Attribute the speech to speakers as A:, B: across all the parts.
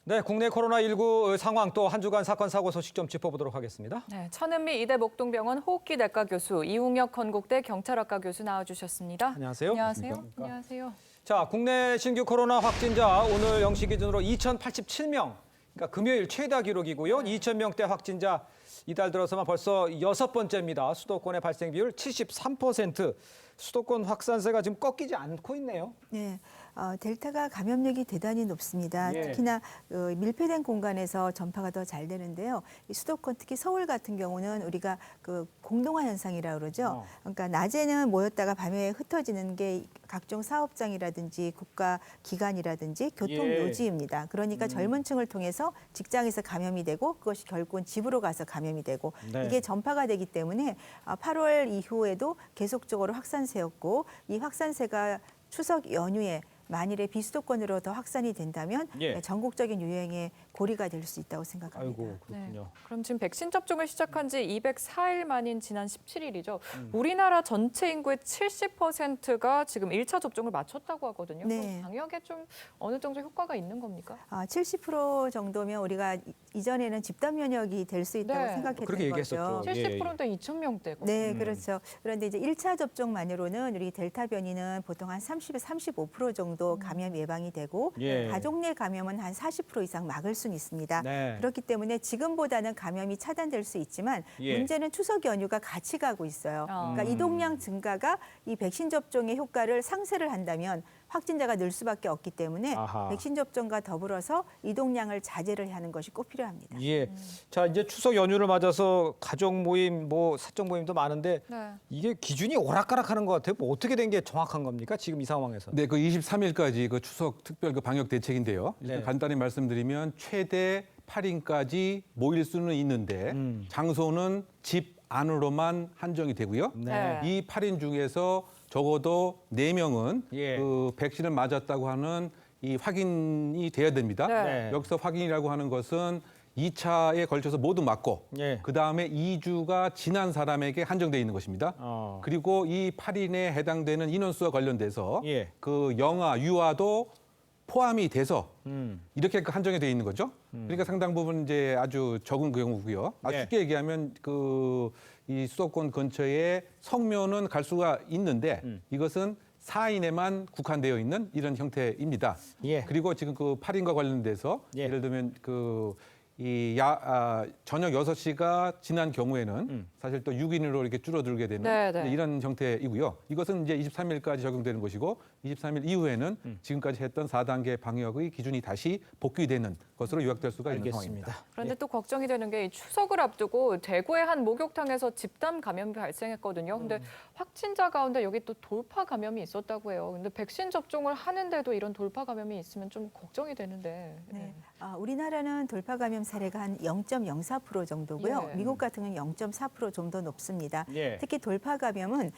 A: 네, 국내 코로나19 상황 또 한 주간 사건 사고 소식 좀 짚어보도록 하겠습니다.
B: 네, 천은미 이대 목동병원 호흡기 내과 교수, 이웅혁 건국대 경찰학과 교수 나와주셨습니다.
A: 안녕하세요.
B: 안녕하세요. 안녕하세요.
A: 자, 국내 신규 코로나 확진자 오늘 0시 기준으로 2,087명. 그러니까 금요일 최다 기록이고요. 2,000명대 확진자 이달 들어서만 벌써 6번째입니다. 수도권의 발생 비율 73%. 수도권 확산세가 지금 꺾이지 않고 있네요.
C: 네, 델타가 감염력이 대단히 높습니다.
A: 예.
C: 특히나 밀폐된 공간에서 전파가 더 잘 되는데요. 이 수도권 특히 서울 같은 경우는 우리가 그 공동화 현상이라고 그러죠. 그러니까 낮에는 모였다가 밤에 흩어지는 게 각종 사업장이라든지 국가 기관이라든지 교통
A: 예.
C: 요지입니다. 그러니까 젊은 층을 통해서 직장에서 감염이 되고 그것이 결국은 집으로 가서 감염이 되고
A: 네.
C: 이게 전파가 되기 때문에 8월 이후에도 계속적으로 확산세였고 이 확산세가 추석 연휴에 만일에 비수도권으로 더 확산이 된다면
A: 예.
C: 전국적인 유행의 고리가 될 수 있다고 생각합니다.
A: 아이고, 그렇군요.
B: 네. 그럼 지금 백신 접종을 시작한 지 204일 만인 지난 17일이죠. 우리나라 전체 인구의 70%가 지금 1차 접종을 마쳤다고 하거든요.
C: 네.
B: 그럼 방역에 좀 어느 정도 효과가 있는 겁니까?
C: 70% 정도면 우리가 이전에는 집단 면역이 될 수 있다고
B: 네.
C: 생각했던
A: 그렇게 얘기했었죠.
C: 거죠.
B: 70%대 2,000명대고.
C: 네, 그렇죠. 그런데 이제 1차 접종만으로는 우리 델타 변이는 보통 한 30에서 35% 정도 감염 예방이 되고
A: 예.
C: 가족 내 감염은 한 40% 이상 막을 수는 있습니다.
A: 네.
C: 그렇기 때문에 지금보다는 감염이 차단될 수 있지만
A: 예.
C: 문제는 추석 연휴가 같이 가고 있어요. 그러니까 이동량 증가가 이 백신 접종의 효과를 상쇄를 한다면 확진자가 늘 수밖에 없기 때문에
A: 아하.
C: 백신 접종과 더불어서 이동량을 자제를 하는 것이 꼭 필요합니다.
A: 예. 자, 이제 추석 연휴를 맞아서 가족 모임, 사적 모임도 많은데
B: 네.
A: 이게 기준이 오락가락하는 것 같아요. 어떻게 된 게 정확한 겁니까? 지금 이 상황에서.
D: 네, 그 23일까지 그 추석 특별 그 방역 대책인데요.
A: 네.
D: 간단히 말씀드리면 최대 8인까지 모일 수는 있는데 장소는 집 안으로만 한정이 되고요.
B: 네.
D: 이 8인 중에서 적어도 4명은
A: 예.
D: 그 백신을 맞았다고 하는 이 확인이 돼야 됩니다.
B: 네.
D: 여기서 확인이라고 하는 것은 2차에 걸쳐서 모두 맞고
A: 예.
D: 그다음에 2주가 지난 사람에게 한정돼 있는 것입니다. 그리고 이 8인에 해당되는 인원수와 관련돼서
A: 예.
D: 그 영아, 유아도 포함이 돼서 이렇게 한정이 돼 있는 거죠. 그러니까 상당 부분 이제 아주 적은 경우고요. 아주
A: 네.
D: 쉽게 얘기하면 이 수도권 근처에 성묘는 갈 수가 있는데 이것은 4인에만 국한되어 있는 이런 형태입니다.
A: 예.
D: 그리고 지금 그 8인과 관련돼서
A: 예.
D: 예를 들면 저녁 6시가 지난 경우에는 사실 또 6인으로 이렇게 줄어들게 되는
B: 네, 네.
D: 이런 형태이고요. 이것은 이제 23일까지 적용되는 것이고 23일 이후에는 지금까지 했던 4단계 방역의 기준이 다시 복귀되는 것으로 요약될 수가 있는 상황입니다.
A: 알겠습니다.
B: 그런데 또 걱정이 되는 게 이 추석을 앞두고 대구의 한 목욕탕에서 집단 감염이 발생했거든요. 근데 확진자 가운데 여기 또 돌파 감염이 있었다고 해요. 근데 백신 접종을 하는데도 이런 돌파 감염이 있으면 좀 걱정이 되는데.
C: 네. 우리나라는 돌파 감염 사례가 한 0.04% 정도고요.
B: 예.
C: 미국 같은 경우는 0.4% 좀 더 높습니다.
A: 예.
C: 특히 돌파 감염은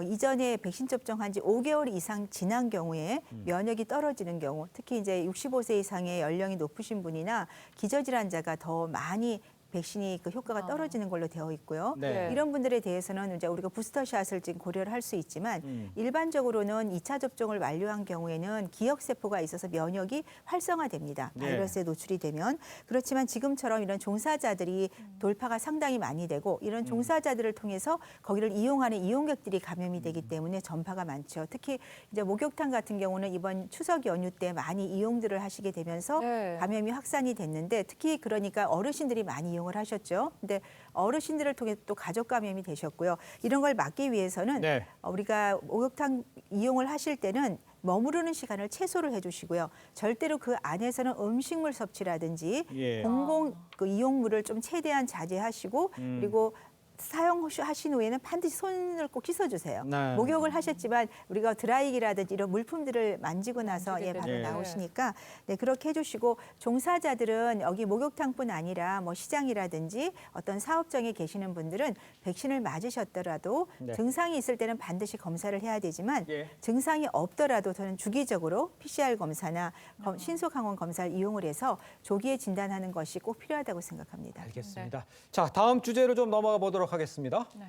C: 이전에 백신 접종한 지 5개월 이상 지난 경우에 면역이 떨어지는 경우, 특히 이제 65세 이상의 연령이 높으신 분이나 기저질환자가 더 많이 백신이 그 효과가 떨어지는 걸로 되어 있고요.
A: 네.
C: 이런 분들에 대해서는 이제 우리가 부스터샷을 지금 고려를 할 수 있지만 일반적으로는 2차 접종을 완료한 경우에는 기억세포가 있어서 면역이 활성화됩니다.
A: 네.
C: 바이러스에 노출이 되면. 그렇지만 지금처럼 이런 종사자들이 돌파가 상당히 많이 되고 이런 종사자들을 통해서 거기를 이용하는 이용객들이 감염이 되기 때문에 전파가 많죠. 특히 이제 목욕탕 같은 경우는 이번 추석 연휴 때 많이 이용들을 하시게 되면서
B: 네.
C: 감염이 확산이 됐는데 특히 그러니까 어르신들이 많이 이용을 하셨죠. 근데 어르신들을 통해 또 가족 감염이 되셨고요. 이런 걸 막기 위해서는
A: 네.
C: 우리가 목욕탕 이용을 하실 때는 머무르는 시간을 최소를 해주시고요. 절대로 그 안에서는 음식물 섭취라든지
A: 예.
C: 공공 그 이용물을 좀 최대한 자제하시고 그리고 사용하신 후에는 반드시 손을 꼭 씻어주세요.
A: 네.
C: 목욕을 하셨지만 우리가 드라이기라든지 이런 물품들을 만지고 나서
B: 만지게
C: 바로
A: 되죠.
C: 나오시니까 네, 그렇게 해주시고 종사자들은 여기 목욕탕뿐 아니라 뭐 시장이라든지 어떤 사업장에 계시는 분들은 백신을 맞으셨더라도
A: 네.
C: 증상이 있을 때는 반드시 검사를 해야 되지만
A: 예.
C: 증상이 없더라도 저는 주기적으로 PCR 검사나 신속항원 검사를 이용을 해서 조기에 진단하는 것이 꼭 필요하다고 생각합니다.
A: 알겠습니다. 자, 다음 주제로 좀 넘어가 보도록 하겠습니다.
B: 네.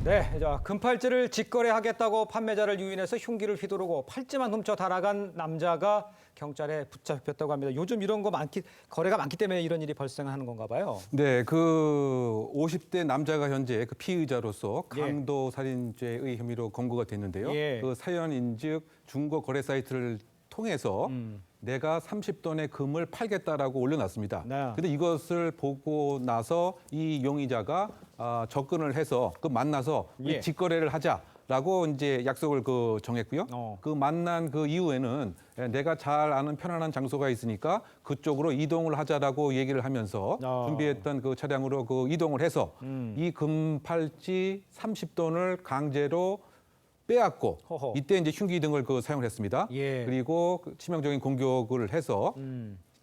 A: 네, 자, 금팔찌를 직거래하겠다고 판매자를 유인해서 흉기를 휘두르고 팔찌만 훔쳐 달아간 남자가 경찰에 붙잡혔다고 합니다. 요즘 이런 거 거래가 많기 때문에 이런 일이 발생하는 건가 봐요.
D: 네, 그 50대 남자가 현재 그 피의자로서
A: 예.
D: 강도 살인죄의 혐의로 검거가 됐는데요.
A: 예.
D: 그 사연인즉 중고 거래 사이트를 통해서 내가 30돈의 금을 팔겠다라고 올려놨습니다.
A: 네.
D: 근데 이것을 보고 나서 이 용의자가 접근을 해서 만나서 우리
A: 예.
D: 직거래를 하자라고 이제 약속을 정했고요. 그 만난 그 이후에는 내가 잘 아는 편안한 장소가 있으니까 그쪽으로 이동을 하자라고 얘기를 하면서 준비했던 그 차량으로 이동을 해서 이 금팔찌 30돈을 강제로 빼앗고
A: 허허.
D: 이때 이제 흉기 등을 사용을 했습니다.
A: 예.
D: 그리고 치명적인 공격을 해서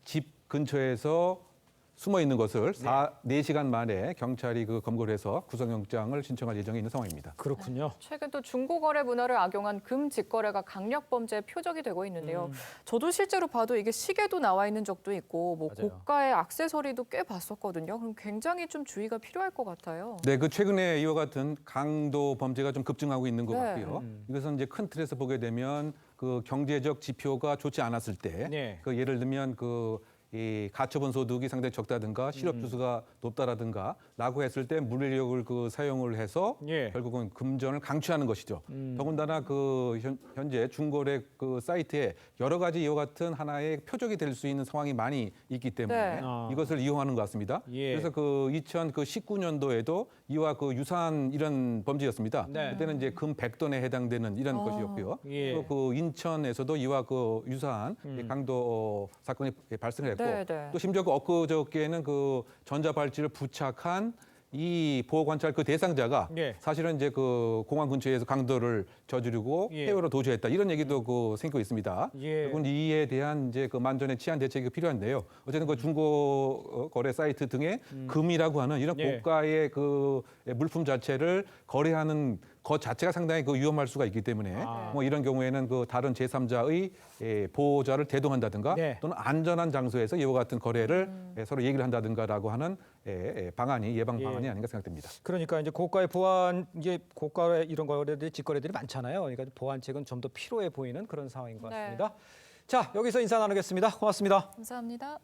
D: 집 근처에서 숨어 있는 것을 4시간 만에 경찰이 검거를 해서 구속영장을 신청할 예정에 있는 상황입니다.
A: 그렇군요.
B: 최근 또 중고거래 문화를 악용한 금직거래가 강력범죄의 표적이 되고 있는데요. 저도 실제로 봐도 이게 시계도 나와 있는 적도 있고 뭐
A: 맞아요.
B: 고가의 액세서리도 꽤 봤었거든요. 그럼 굉장히 좀 주의가 필요할 것 같아요.
D: 네, 최근에 이와 같은 강도 범죄가 좀 급증하고 있는 것
B: 네.
D: 같고요. 이것은 이제 큰 틀에서 보게 되면 경제적 지표가 좋지 않았을 때,
A: 네.
D: 예를 들면 이 가처분 소득이 상당히 적다든가 실업 주수가 높다라든가라고 했을 때 물리력을 사용을 해서
A: 예.
D: 결국은 금전을 강취하는 것이죠. 더군다나 현재 중거래 사이트에 여러 가지 이와 같은 하나의 표적이 될 수 있는 상황이 많이 있기 때문에
B: 네.
D: 이것을 이용하는 것 같습니다.
A: 예.
D: 그래서 2019년도에도 이와 유사한 이런 범죄였습니다.
A: 네.
D: 그때는 이제 금 100돈에 해당되는 이런 것이었고요.
A: 예.
D: 또 인천에서도 이와 유사한 강도 사건이 발생을 했고
B: 네, 네.
D: 또 심지어 엊그저께는 전자발찌를 부착한 이 보호관찰 대상자가
A: 예.
D: 사실은 이제 공항 근처에서 강도를 저지르고
A: 예.
D: 해외로 도주했다 이런 얘기도 생기고 있습니다.
A: 예.
D: 결국은 이에 대한 이제 만전의 치안 대책이 필요한데요. 어쨌든 중고 거래 사이트 등의 금이라고 하는 이런
A: 예.
D: 고가의 물품 자체를 거래하는 것 자체가 상당히 위험할 수가 있기 때문에 이런 경우에는 다른 제3자의 보호자를 대동한다든가
A: 네.
D: 또는 안전한 장소에서 이와 같은 거래를 서로 얘기를 한다든가라고 하는 방안이 예방 방안이 아닌가 생각됩니다.
A: 그러니까 이제 고가의 이런 거래들이 직거래들이 많잖아요. 그러니까 보완책은 좀 더 필요해 보이는 그런 상황인 것
B: 네.
A: 같습니다. 자, 여기서 인사 나누겠습니다. 고맙습니다.
B: 감사합니다.